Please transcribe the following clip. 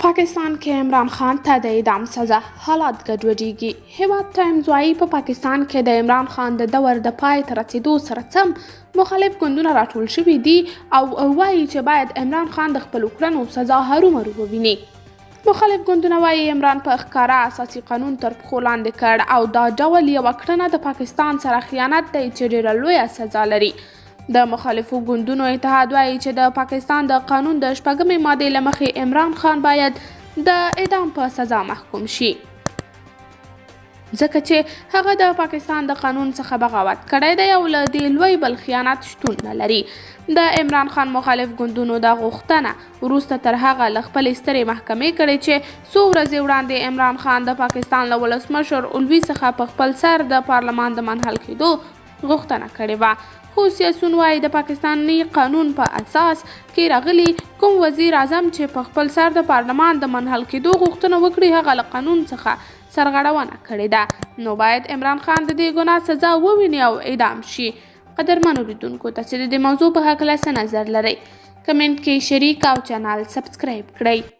پاکستان کې عمران خان ته د اعدام سزا، حالات ګډوډېږي. هیواد ټایمز وايي په پاکستان کې د عمران خان د دور د پای ته رسېدو سره سم مخالف ګوندونه راټول شوي دي او وايي چې باید عمران خان د خپلو کړنو سزا هرومرو وویني. مخالف ګوندونه وايي عمران په ښکاره اساسي قانون تر پښو لاندې کړ او دا ډول یوه کړنه د پاکستان سره خیانت دی چې ډېره لویه سزا لري. د مخالفو ګوندونو اتحاد وايي چې د پاکستان د قانون د 6 مادې له مخې عمران خان باید د اعدام په سزا محکوم شي، ځکه چې هغه د پاکستان د قانون څخه بغاوت کړی دی او له دې لوی بل خیانت شتون نه لري. د عمران خان مخالف ګوندونو دا غوښتنه وروسته تر هغه له خپلې سترې محکمې کړې چې څو ورځې وړاندې عمران خان د پاکستان له ولسمشر الوي څخه په خپل سر د پارلمان د منحل کېدو غوښتنه کړې وه. خو سیاسیون وايي د پاکستاني قانون په اساس کې راغلي کوم وزیر اعظم چې په خپل سر د پارلمان د منحل کېدو غوښتنه وکړي هغه له قانون څخه سرغړونه کړې ده، نو باید عمران خان د دې ګناه سزا وویني او اعدام شي. قدرمنو لیدونکو، تاسې د دې موضوع په هکله څه نظر لرئ؟ کمنټ کې شریک او چینل سبسکرایب کړئ.